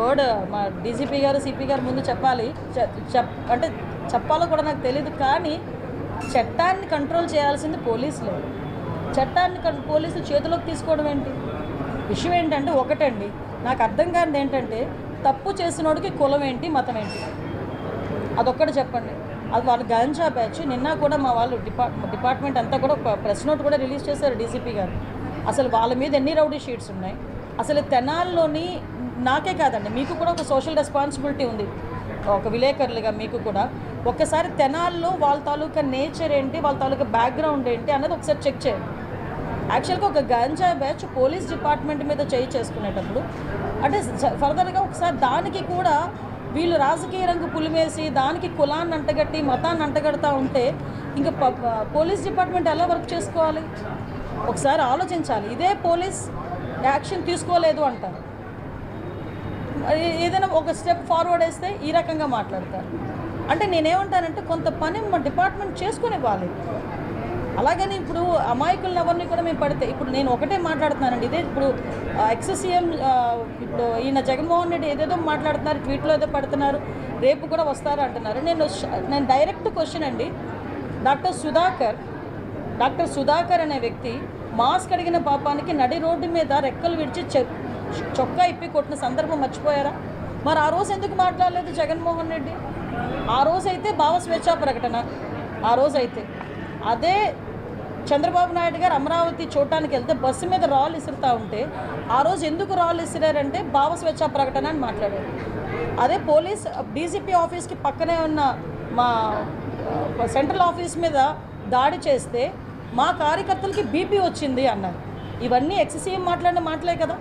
Word మా DGP గారు CP గారు ముందు చెప్పాలి, అంటే చెప్పాలో కూడా నాకు తెలియదు. కానీ చట్టాన్ని కంట్రోల్ చేయాల్సింది పోలీసులే. చట్టాన్ని పోలీసులు చేతిలోకి తీసుకోవడం ఏంటి? విషయం ఏంటంటే ఒకటండి, నాకు అర్థం కానిది ఏంటంటే తప్పు చేసినోడికి కులం ఏంటి, మతం ఏంటి, అదొక్కటి చెప్పండి. అది వాళ్ళు గంజా బ్యాచ్. నిన్న కూడా మా వాళ్ళు డిపార్ట్మెంట్ అంతా కూడా ప్రెస్ నోట్ కూడా రిలీజ్ చేశారు డీజీపీ గారు. అసలు వాళ్ళ మీద ఎన్ని రౌడీ షీట్స్ ఉన్నాయి. అసలు తెనాల్లోని నాకే కాదండి, మీకు కూడా ఒక సోషల్ రెస్పాన్సిబిలిటీ ఉంది, ఒక విలేకరులుగా మీకు కూడా. ఒక్కసారి తెనాల్లో వాళ్ళ తాలూకా నేచర్ ఏంటి, వాళ్ళ తాలూకా బ్యాక్గ్రౌండ్ ఏంటి అన్నది ఒకసారి చెక్ చేయండి. యాక్చువల్గా ఒక గంజా బ్యాచ్ పోలీస్ డిపార్ట్మెంట్ మీద చేసుకునేటప్పుడు అంటే ఫర్దర్గా ఒకసారి దానికి కూడా వీళ్ళు రాజకీయ రంగు పులిమేసి దానికి కులాన్ని అంటగట్టి మతాన్ని అంటగడతా ఉంటే ఇంకా పోలీస్ డిపార్ట్మెంట్ ఎలా వర్క్ చేసుకోవాలి? ఒకసారి ఆలోచించాలి. ఇదే పోలీస్ యాక్షన్ తీసుకోలేదు అంటారు, ఏదైనా ఒక స్టెప్ ఫార్వర్డ్ వేస్తే ఈ రకంగా మాట్లాడతారు. అంటే నేనేమంటానంటే కొంత పని మా డిపార్ట్మెంట్ చేసుకుని ఇవ్వాలి. అలాగని ఇప్పుడు అమాయకులను ఎవరిని కూడా మేము పడితే, ఇప్పుడు నేను ఒకటే మాట్లాడుతున్నానండి, ఇదే ఇప్పుడు ఎక్స్-సీఎం ఇప్పుడు ఈయన జగన్మోహన్ రెడ్డి ఏదేదో మాట్లాడుతున్నారు, ట్వీట్లో ఏదో పడుతున్నారు, రేపు కూడా వస్తారు అంటున్నారు. నేను డైరెక్ట్ క్వశ్చన్ అండి, డాక్టర్ సుధాకర్ అనే వ్యక్తి మాస్క్ అడిగిన పాపానికి నడి రోడ్డు మీద రెక్కలు విడిచి చొక్కా ఇప్పి కొట్టిన సందర్భం మర్చిపోయారా? మరి ఆ రోజు ఎందుకు మాట్లాడలేదు జగన్మోహన్ రెడ్డి? ఆ రోజైతే భావ స్వేచ్ఛా ప్రకటన, ఆ రోజైతే అదే చంద్రబాబు నాయుడు గారు అమరావతి చూడటానికి వెళ్తే బస్సు మీద రాళ్ళు ఇసురుతూ ఉంటే ఆ రోజు ఎందుకు రాళ్ళు ఇసిరారంటే భావ స్వేచ్ఛా ప్రకటన అని మాట్లాడారు. అదే పోలీస్ డీజీపీ ఆఫీస్కి పక్కనే ఉన్న మా సెంట్రల్ ఆఫీస్ మీద దాడి చేస్తే మా కార్యకర్తలకి బీపీ వచ్చింది అన్నారు. ఇవన్నీ ఎక్స్-సీఎం మాట్లాడిన మాటలే కదా.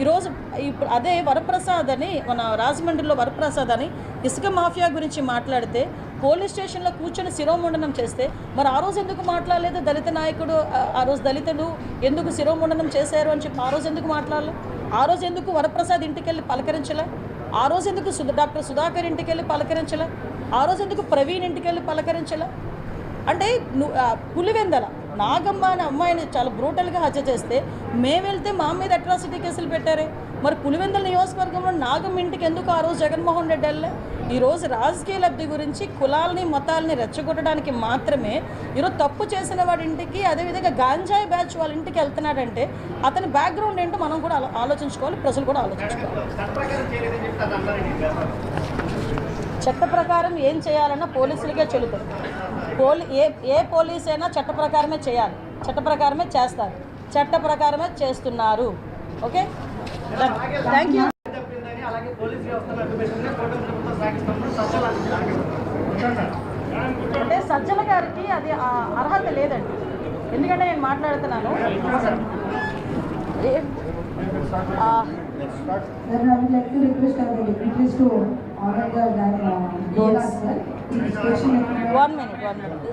ఈరోజు ఇప్పుడు అదే వరప్రసాద్ అని, మన రాజమండ్రిలో వరప్రసాద్ అని ఇసుక మాఫియా గురించి మాట్లాడితే పోలీస్ స్టేషన్లో కూర్చొని శిరోముండనం చేస్తే మరి ఆ రోజు ఎందుకు మాట్లాడలేదు? దళిత నాయకుడు, ఆ రోజు దళితులు ఎందుకు శిరోముండనం చేశారు అని చెప్పి ఆ రోజు ఎందుకు మాట్లాడలే? ఆ రోజు ఎందుకు వరప్రసాద్ ఇంటికి వెళ్ళి పలకరించలే? ఆ రోజు ఎందుకు డాక్టర్ సుధాకర్ ఇంటికి వెళ్ళి పలకరించలే? ఆ రోజు ఎందుకు ప్రవీణ్ ఇంటికి వెళ్ళి పలకరించలే? అంటే పులివెందల నాగమ్మ అనే అమ్మాయిని చాలా బ్రూటల్గా హత్య చేస్తే మేము వెళ్తే మా మీద అట్రాసిటీ కేసులు పెట్టారే. మరి పులివెందల నియోజకవర్గంలో నాగమ్మ ఇంటికి ఎందుకు ఆ రోజు జగన్మోహన్ రెడ్డి వెళ్ళే? ఈరోజు రాజకీయ లబ్ధి గురించి కులాలని మతాలని రెచ్చగొట్టడానికి మాత్రమే ఈరోజు తప్పు చేసిన వాడి ఇంటికి, అదేవిధంగా గాంజాయి బ్యాచ్ వాళ్ళ ఇంటికి వెళ్తున్నాడంటే అతని బ్యాక్గ్రౌండ్ ఏంటో మనం కూడా ఆలోచించుకోవాలి, ప్రజలు కూడా ఆలోచించుకోవాలి. చట్ట ప్రకారం ఏం చేయాలన్నా పోలీసులకే చెల్లుతుంది. ఏ పోలీస్ అయినా చట్ట ప్రకారమే చేయాలి, చట్ట ప్రకారమే చేస్తారు, చట్ట ప్రకారమే చేస్తున్నారు. Okay, thank you. అంటే సజ్జల గారికి అది అర్హత లేదండి. ఎందుకంటే నేను మాట్లాడుతున్నాను, వన్ మినిట్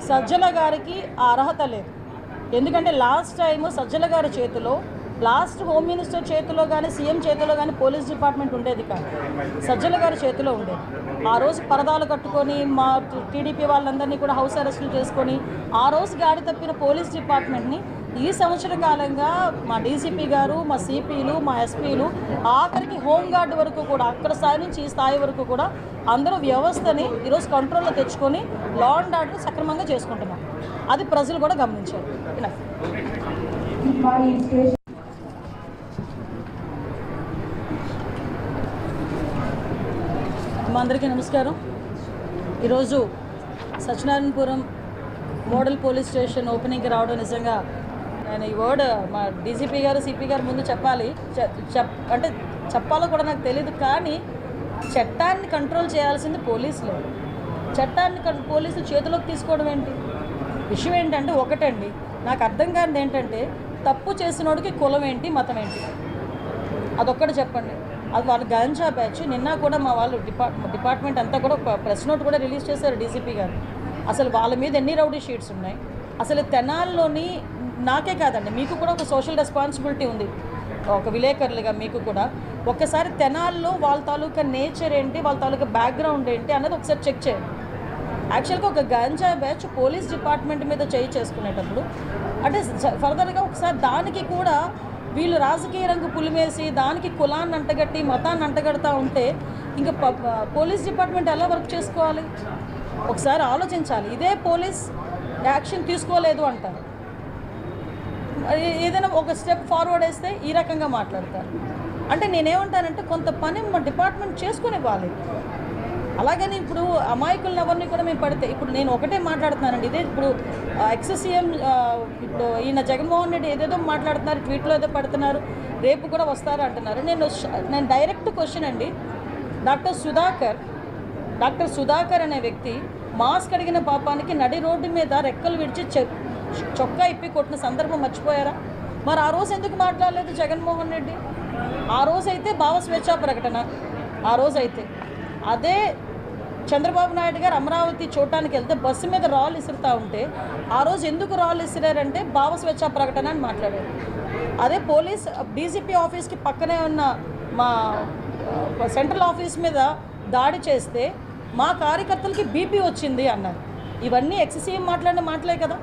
సజ్జల గారికి ఆ అర్హత లేదు. ఎందుకంటే లాస్ట్ టైం సజ్జల గారి చేతిలో, లాస్ట్ హోమ్ మినిస్టర్ చేతిలో కానీ సీఎం చేతిలో కానీ పోలీస్ డిపార్ట్మెంట్ ఉండేది కాదు, సజ్జల గారి చేతిలో ఉండేది. ఆ రోజు పరదాలు కట్టుకొని మా టీడీపీ వాళ్ళందరినీ కూడా హౌస్ అరెస్టులు చేసుకొని ఆ రోజు గాడి తప్పిన పోలీస్ డిపార్ట్మెంట్ని ఈ సంవత్సర కాలంగా మా డీసీపీ గారు, మా సిపిలు, మా ఎస్పీలు, ఆఖరికి హోంగార్డ్ వరకు కూడా, అక్కడ స్థాయి నుంచి ఈ స్థాయి వరకు కూడా అందరూ వ్యవస్థని ఈరోజు కంట్రోల్లో తెచ్చుకొని లా అండ్ ఆర్డర్ సక్రమంగా చేసుకుంటున్నాం. అది ప్రజలు కూడా గమనించారు. మా అందరికీ నమస్కారం. ఈరోజు సత్యనారాయణపురం మోడల్ పోలీస్ స్టేషన్ ఓపెనింగ్కి రావడం నిజంగా నేను ఈ వర్డ్ మా డీజీపీ గారు సిపి గారు ముందు చెప్పాలి, అంటే చెప్పాలో కూడా నాకు తెలియదు. కానీ చట్టాన్ని కంట్రోల్ చేయాల్సింది పోలీసులే. చట్టాన్ని పోలీసులు చేతిలోకి తీసుకోవడం ఏంటి? విషయం ఏంటంటే ఒకటండి, నాకు అర్థం కానిది ఏంటంటే తప్పు చేసినోడికి కులం ఏంటి, మతం ఏంటి, అదొక్కటి చెప్పండి. అది వాళ్ళ గంజా బ్యాచ్. నిన్న కూడా మా వాళ్ళు డిపార్ట్మెంట్ అంతా కూడా ప్రెస్ నోట్ కూడా రిలీజ్ చేశారు డీజీపీ గారు. అసలు వాళ్ళ మీద ఎన్ని రౌడీ షీట్స్ ఉన్నాయి. అసలు తెనాల్లోని నాకే కాదండి, మీకు కూడా ఒక సోషల్ రెస్పాన్సిబిలిటీ ఉంది, ఒక విలేకరులుగా మీకు కూడా. ఒక్కసారి తెనాల్లో వాళ్ళ తాలూకా నేచర్ ఏంటి, వాళ్ళ తాలూకా బ్యాక్గ్రౌండ్ ఏంటి అన్నది ఒకసారి చెక్ చేయండి. యాక్చువల్గా ఒక గంజా బ్యాచ్ పోలీస్ డిపార్ట్మెంట్ మీద చేసుకునేటప్పుడు అంటే ఫర్దర్గా ఒకసారి దానికి కూడా వీళ్ళు రాజకీయ రంగు పులిమేసి దానికి కులాన్ని అంటగట్టి మతాన్ని అంటగడతా ఉంటే ఇంకా పోలీస్ డిపార్ట్మెంట్ ఎలా వర్క్ చేసుకోవాలి? ఒకసారి ఆలోచించాలి. ఇదే పోలీస్ యాక్షన్ తీసుకోలేదు అంటారు, ఏదైనా ఒక స్టెప్ ఫార్వర్డ్ వేస్తే ఈ రకంగా మాట్లాడతారు. అంటే నేనేమంటానంటే కొంత పని మా డిపార్ట్మెంట్ చేసుకునివ్వాలి. అలాగని ఇప్పుడు అమాయకులను ఎవరిని కూడా మేము పడితే, ఇప్పుడు నేను ఒకటే మాట్లాడుతున్నానండి, ఇదే ఇప్పుడు ఎక్స్-సీఎం ఇప్పుడు ఈయన జగన్మోహన్ రెడ్డి ఏదేదో మాట్లాడుతున్నారు, ట్వీట్లో ఏదో పెడుతున్నారు, రేపు కూడా వస్తారు అంటున్నారు. నేను డైరెక్ట్ క్వశ్చన్ అండి, డాక్టర్ సుధాకర్ అనే వ్యక్తి మాస్క్ అడిగిన పాపానికి నడి రోడ్డు మీద రెక్కలు విడిచి చొక్కా ఇప్పి కొట్టిన సందర్భం మర్చిపోయారా? మరి ఆ రోజు ఎందుకు మాట్లాడలేదు జగన్మోహన్ రెడ్డి? ఆ రోజైతే భావ స్వేచ్ఛా ప్రకటన, ఆ రోజైతే అదే చంద్రబాబు నాయుడు గారు అమరావతి చూడటానికి వెళ్తే బస్సు మీద రాళ్ళు ఇసురుతూ ఉంటే ఆ రోజు ఎందుకు రాళ్ళు ఇసిరారంటే భావ స్వేచ్ఛా ప్రకటన అని మాట్లాడారు. అదే పోలీస్ డీజీపీ ఆఫీస్కి పక్కనే ఉన్న మా సెంట్రల్ ఆఫీస్ మీద దాడి చేస్తే మా కార్యకర్తలకి బీపీ వచ్చింది అన్నారు. ఇవన్నీ ఎక్స్-సీఎం మాట్లాడిన మాటలే కదా.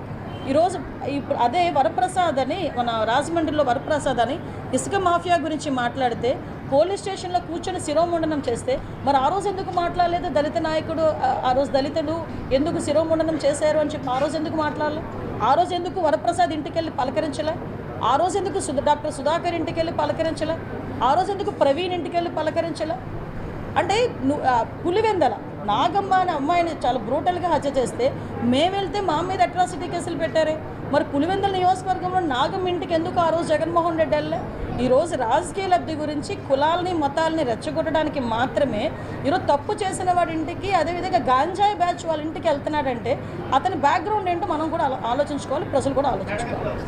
ఈరోజు ఇప్పుడు అదే వరప్రసాద్ అని, మన రాజమండ్రిలో వరప్రసాద్ అని ఇసుక మాఫియా గురించి మాట్లాడితే పోలీస్ స్టేషన్లో కూర్చొని శిరోముండనం చేస్తే మరి ఆ రోజు ఎందుకు మాట్లాడలేదు? దళిత నాయకుడు, ఆ రోజు దళితులు ఎందుకు శిరోముండనం చేశారు అని చెప్పి ఆ రోజు ఎందుకు మాట్లాడలేదు? ఆ రోజు ఎందుకు వరప్రసాద్ ఇంటికి వెళ్ళి పలకరించలే? ఆ రోజు ఎందుకు డాక్టర్ సుధాకర్ ఇంటికి వెళ్ళి పలకరించలే? ఆ రోజు ఎందుకు ప్రవీణ్ ఇంటికి వెళ్ళి పలకరించలే? అంటే పులివెందల నాగమ్మ అనే అమ్మాయిని చాలా బ్రూటల్గా హత్య చేస్తే మేము వెళ్తే మా మీద అట్రాసిటీ కేసులు పెట్టారే. మరి పులివెందల నియోజకవర్గంలో నాగమ్మ ఇంటికి ఎందుకు ఆ రోజు జగన్మోహన్ రెడ్డి వెళ్ళే? ఈరోజు రాజకీయ లబ్ధి గురించి కులాలని మతాలని రెచ్చగొట్టడానికి మాత్రమే ఈరోజు తప్పు చేసిన వాడి ఇంటికి, అదేవిధంగా గాంజాయి బ్యాచ్ వాళ్ళ ఇంటికి వెళ్తున్నాడంటే అతని బ్యాక్గ్రౌండ్ ఏంటో మనం కూడా ఆలోచించుకోవాలి, ప్రజలు కూడా ఆలోచించుకోవాలి.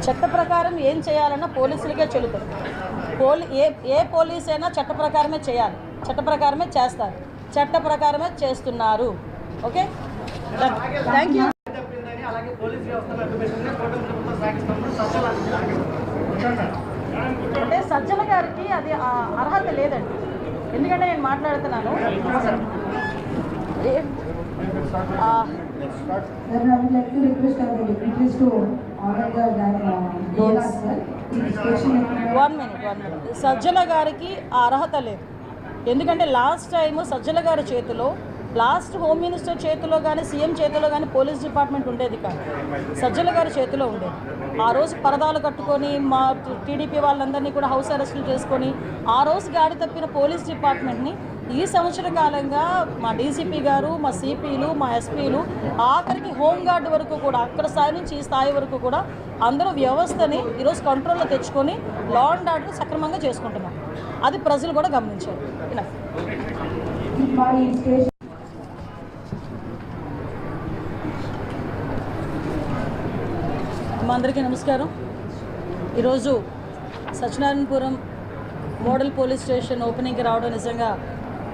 చట్ట ప్రకారం ఏం చేయాలన్నా పోలీసులకే చెల్లుతుంది. ఏ పోలీస్ అయినా చట్ట ప్రకారమే చేయాలి, చట్ట ప్రకారమే చేస్తారు, చట్ట ప్రకారమే చేస్తున్నారు. Okay, thank you. అంటే సజ్జల గారికి అది అర్హత లేదండి. ఎందుకంటే నేను మాట్లాడుతున్నాను, వన్ మినిట్ సజ్జల గారికి ఆ అర్హత లేదు. ఎందుకంటే లాస్ట్ టైము సజ్జల గారి చేతిలో, లాస్ట్ హోమ్ మినిస్టర్ చేతిలో కానీ సీఎం చేతిలో కానీ పోలీస్ డిపార్ట్మెంట్ ఉండేది కాదు, సజ్జల గారి చేతిలో ఉండేది. ఆ రోజు పరదాలు కట్టుకొని మా టీడీపీ వాళ్ళందరినీ కూడా హౌస్ అరెస్టులు చేసుకొని ఆ రోజు గాడి తప్పిన పోలీస్ డిపార్ట్మెంట్ని ఈ సంవత్సర కాలంగా మా డీసీపీ గారు, మా సిపిలు, మా ఎస్పీలు, ఆఖరికి హోంగార్డు వరకు కూడా, అక్కడ స్థాయి నుంచి ఈ స్థాయి వరకు కూడా అందరూ వ్యవస్థని ఈరోజు కంట్రోల్లో తెచ్చుకొని లా అండ్ ఆర్డర్ సక్రమంగా చేసుకుంటున్నాం. అది ప్రజలు కూడా గమనించారు. మా అందరికీ నమస్కారం. ఈరోజు సత్యనారాయణపురం మోడల్ పోలీస్ స్టేషన్ ఓపెనింగ్కి రావడం నిజంగా